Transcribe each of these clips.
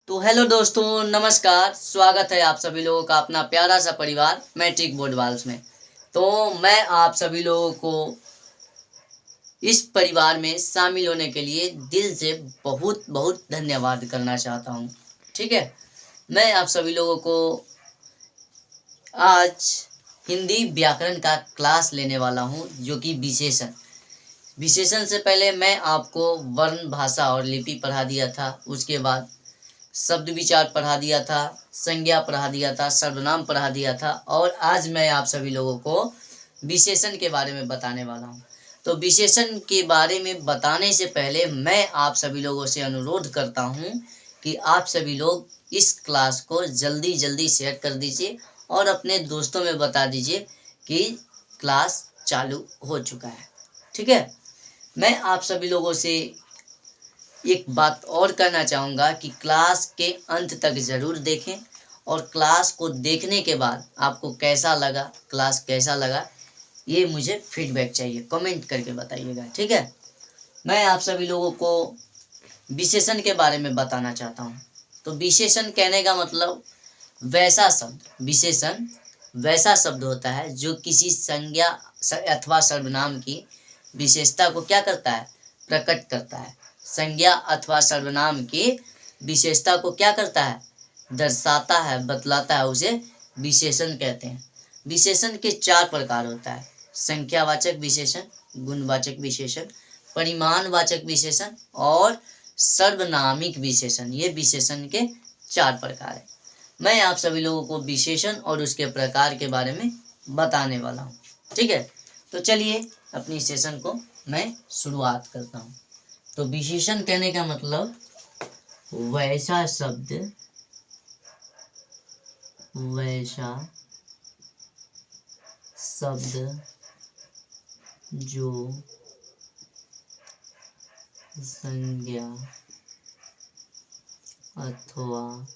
तो हेलो दोस्तों, नमस्कार। स्वागत है आप सभी लोगों का अपना प्यारा सा परिवार मैट्रिक बोर्ड वाल्स में। तो मैं आप सभी लोगों को इस परिवार में शामिल होने के लिए दिल से बहुत बहुत धन्यवाद करना चाहता हूँ। ठीक है, मैं आप सभी लोगों को आज हिंदी व्याकरण का क्लास लेने वाला हूँ, जो कि विशेषण से पहले मैं आपको वर्ण, भाषा और लिपि पढ़ा दिया था। उसके बाद शब्द विचार पढ़ा दिया था, संज्ञा पढ़ा दिया था, सर्वनाम पढ़ा दिया था, और आज मैं आप सभी लोगों को विशेषण के बारे में बताने वाला हूँ। तो विशेषण के बारे में बताने से पहले मैं आप सभी लोगों से अनुरोध करता हूँ कि आप सभी लोग इस क्लास को जल्दी जल्दी शेयर कर दीजिए और अपने दोस्तों में बता दीजिए कि क्लास चालू हो चुका है। ठीक है, मैं आप सभी लोगों से एक बात और कहना चाहूँगा कि क्लास के अंत तक ज़रूर देखें, और क्लास को देखने के बाद आपको कैसा लगा, क्लास कैसा लगा, ये मुझे फीडबैक चाहिए, कमेंट करके बताइएगा। ठीक है, मैं आप सभी लोगों को विशेषण के बारे में बताना चाहता हूँ। तो विशेषण कहने का मतलब वैसा शब्द, विशेषण वैसा शब्द होता है जो किसी संज्ञा अथवा सर्वनाम की विशेषता को क्या करता है, प्रकट करता है। संज्ञा अथवा सर्वनाम की विशेषता को क्या करता है, दर्शाता है, बतलाता है, उसे विशेषण कहते हैं। विशेषण के 4 प्रकार होता है: संख्यावाचक विशेषण, गुणवाचक विशेषण, परिमाणवाचक विशेषण और सर्वनामिक विशेषण। ये विशेषण के 4 प्रकार है। मैं आप सभी लोगों को विशेषण और उसके प्रकार के बारे में बताने वाला हूँ। ठीक है, तो चलिए अपनी सेशन को मैं शुरुआत करता हूँ। तो विशेषण कहने का मतलब वैसा शब्द, जो संज्ञा अथवा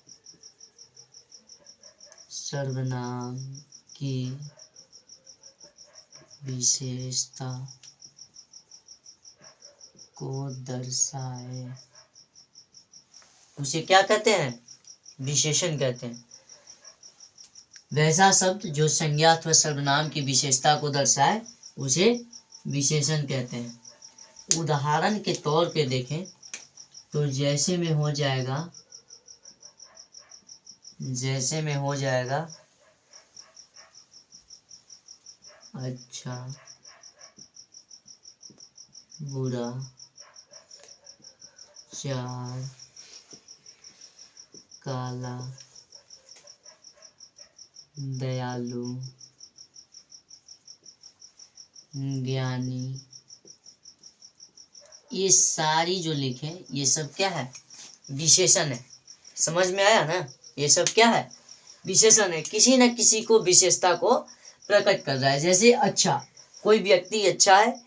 सर्वनाम की विशेषता को दर्शाए, उसे क्या कहते हैं, विशेषण कहते हैं। वैसा शब्द जो संज्ञा अथवा सर्वनाम की विशेषता को दर्शाए उसे विशेषण कहते हैं। उदाहरण के तौर पे देखें तो जैसे में हो जाएगा अच्छा, बुरा, चार, काला, दयालु, ज्ञानी, ये सारी जो लिखे ये सब क्या है, विशेषण है। समझ में आया ना, ये सब क्या है, विशेषण है। किसी न किसी को विशेषता को प्रकट कर रहा है। जैसे अच्छा, कोई व्यक्ति अच्छा है,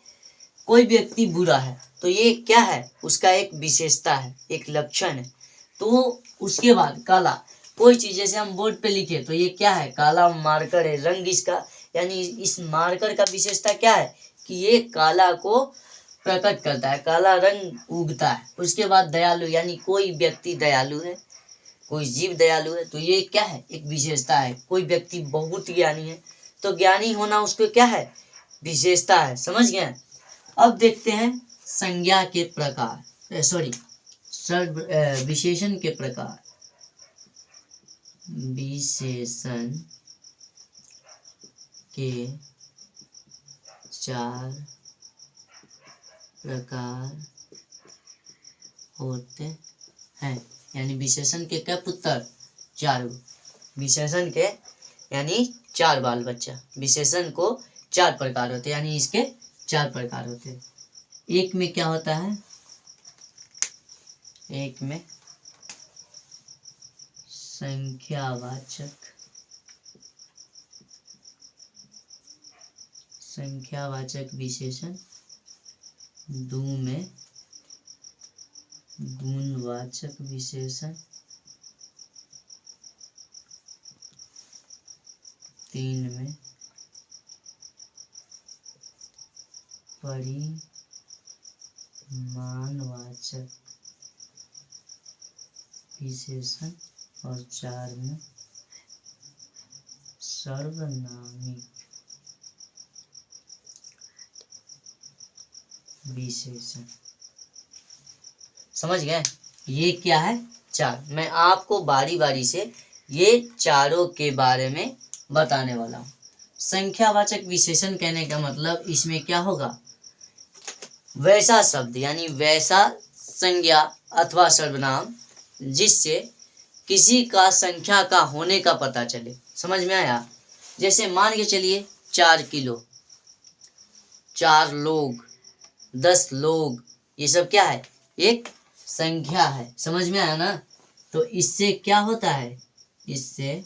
कोई व्यक्ति बुरा है, तो ये क्या है, उसका एक विशेषता है, एक लक्षण है। तो उसके बाद काला, कोई चीज जैसे हम बोर्ड पे लिखे तो ये क्या है, काला मार्कर है, रंग इसका, यानी इस मार्कर का विशेषता क्या है कि ये काला को प्रकट करता है, काला रंग उगता है। उसके बाद दयालु, यानी कोई व्यक्ति दयालु है, कोई जीव दयालु है, तो ये क्या है, एक विशेषता है। कोई व्यक्ति बहुत ज्ञानी है, तो ज्ञानी होना उसको क्या है, विशेषता है। समझ गए। अब देखते हैं संज्ञा के प्रकार, विशेषण के प्रकार। विशेषण के 4 प्रकार होते हैं, यानी विशेषण के क्या पुत्र, 4। विशेषण के यानी 4 बाल बच्चा। विशेषण को 4 प्रकार होते हैं, यानी इसके 4 प्रकार होते हैं। एक में क्या होता है, एक में संख्यावाचक विशेषण, 2 में गुणवाचक विशेषण, 3 में परिमाणवाचक विशेषण और 4 में सर्वनामिक विशेषण। समझ गए? ये क्या है? 4। मैं आपको बारी बारी से ये चारों के बारे में बताने वाला हूँ। संख्यावाचक विशेषण कहने का मतलब इसमें क्या होगा? वैसा शब्द यानी वैसा संज्ञा अथवा सर्वनाम जिससे किसी का संख्या का होने का पता चले। समझ में आया? जैसे मान के चलिए 4 किलो, 4 लोग, 10 लोग, ये सब क्या है? एक संख्या है। समझ में आया ना? तो इससे क्या होता है? इससे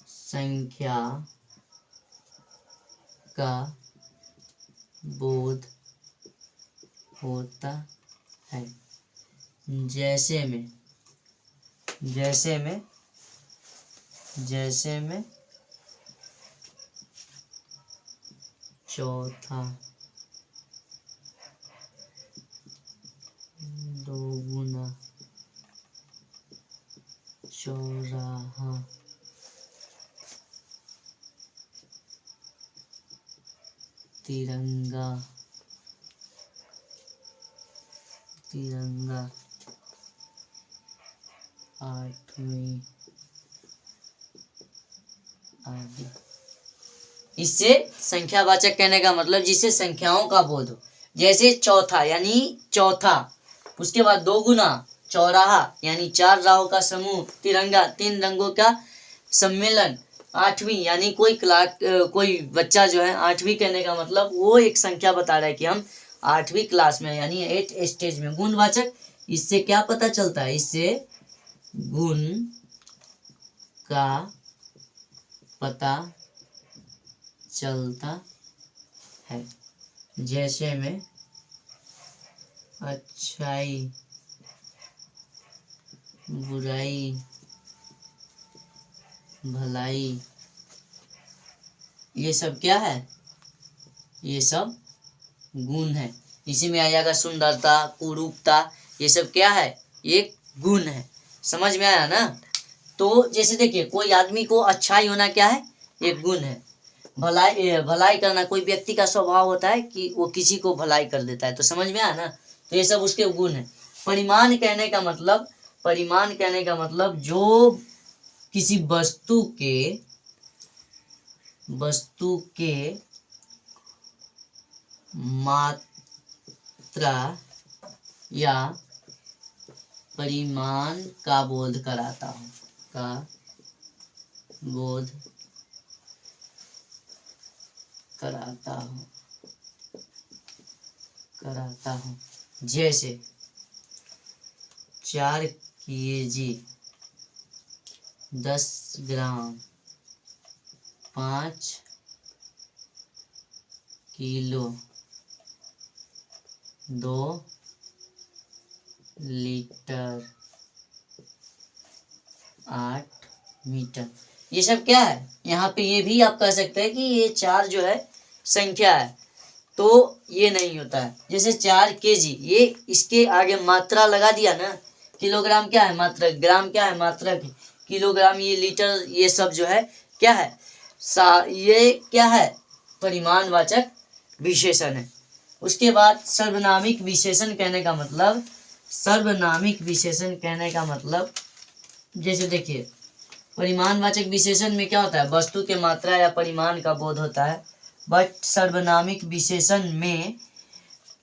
संख्या का बोध होता है। जैसे में चौथा, दोगुना, चौराहा, तिरंगा, आठवीं आदि। इससे संख्यावाचक कहने का मतलब जिससे संख्याओं का बोध हो। जैसे चौथा यानी चौथा, उसके बाद दोगुना, चौराहा यानी 4 राहों का समूह, तिरंगा 3 रंगों का सम्मेलन, आठवीं यानी कोई बच्चा जो है 8वीं कहने का मतलब वो एक संख्या बता रहा है कि हम 8वीं क्लास में यानी 8 स्टेज में। गुणवाचक, इससे क्या पता चलता है? इससे गुण का पता चलता है। जैसे में अच्छाई, बुराई, भलाई, ये सब क्या है? ये सब गुण है। इसी में आ जाएगा सुंदरता, कुरूपता, ये सब क्या है? एक गुण है। समझ में आया ना? तो जैसे देखिए कोई आदमी को अच्छाई होना क्या है? एक गुण है। भलाई करना, कोई व्यक्ति का स्वभाव होता है कि वो किसी को भलाई कर देता है। तो समझ में आया ना? तो ये सब उसके गुण है। परिमाण कहने का मतलब जो किसी वस्तु के मात्रा या परिमाण का बोध कराता हूँ। जैसे 4 kg, 10 ग्राम, 5 किलो, 2 लीटर, 8 मीटर। ये सब क्या है? यहाँ पे ये भी आप कह सकते हैं कि ये 4 जो है संख्या है, तो ये नहीं होता है। जैसे 4 kg, ये इसके आगे मात्रा लगा दिया ना। किलोग्राम क्या है? मात्रक। ग्राम क्या है? मात्रक। किलोग्राम, ये लीटर, ये सब जो है क्या है? ये क्या है? परिमाणवाचक विशेषण है। उसके बाद सर्वनामिक विशेषण कहने का मतलब जैसे देखिए परिमाणवाचक विशेषण में क्या होता है? वस्तु के मात्रा या परिमाण का बोध होता है। बट सर्वनामिक विशेषण में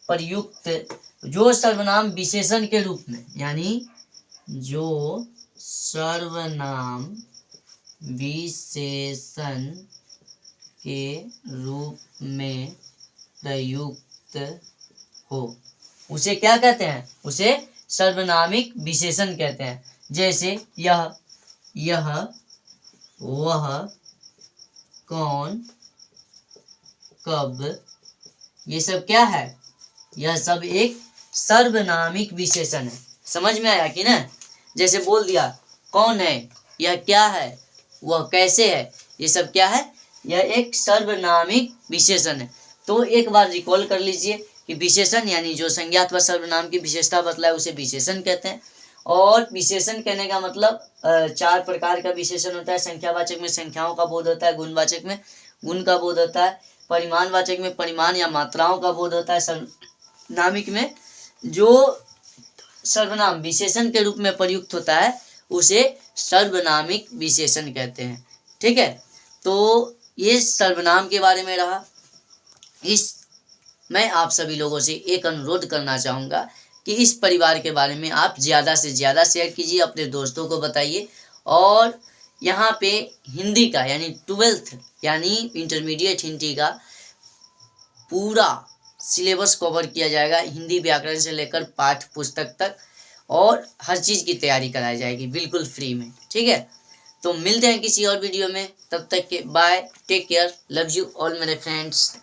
प्रयुक्त जो सर्वनाम विशेषण के रूप में, यानी जो सर्वनाम विशेषण के रूप में प्रयुक्त हो उसे क्या कहते हैं? उसे सर्वनामिक विशेषण कहते हैं। जैसे यह, वह, कौन, कब, ये सब क्या है? यह सब एक सर्वनामिक विशेषण है। समझ में आया कि ना? जैसे बोल दिया कौन है, यह क्या है, वह कैसे है, ये सब क्या है? यह एक सर्वनामिक विशेषण है। तो एक बार रिकॉल कर लीजिए कि विशेषण यानी जो संज्ञा अथवा सर्वनाम की विशेषता बतलाए उसे विशेषण कहते हैं, और विशेषण कहने का मतलब 4 प्रकार का विशेषण होता है। संख्यावाचक में संख्याओं का बोध होता है, गुणवाचक में गुण का बोध होता है, परिमाणवाचक में परिमाण या मात्राओं का बोध होता है, सर्वनामिक में जो सर्वनाम विशेषण के रूप में प्रयुक्त होता है उसे सर्वनामिक विशेषण कहते हैं। ठीक है, तो ये सर्वनाम के बारे में रहा। मैं आप सभी लोगों से एक अनुरोध करना चाहूँगा कि इस परिवार के बारे में आप ज़्यादा से ज़्यादा शेयर कीजिए, अपने दोस्तों को बताइए। और यहाँ पे हिंदी का यानी 12th यानी इंटरमीडिएट हिंदी का पूरा सिलेबस कवर किया जाएगा, हिंदी व्याकरण से लेकर पाठ पुस्तक तक, और हर चीज़ की तैयारी कराई जाएगी बिल्कुल फ्री में। ठीक है, तो मिलते हैं किसी और वीडियो में, तब तक के bye, take care, love you all मेरे फ्रेंड्स।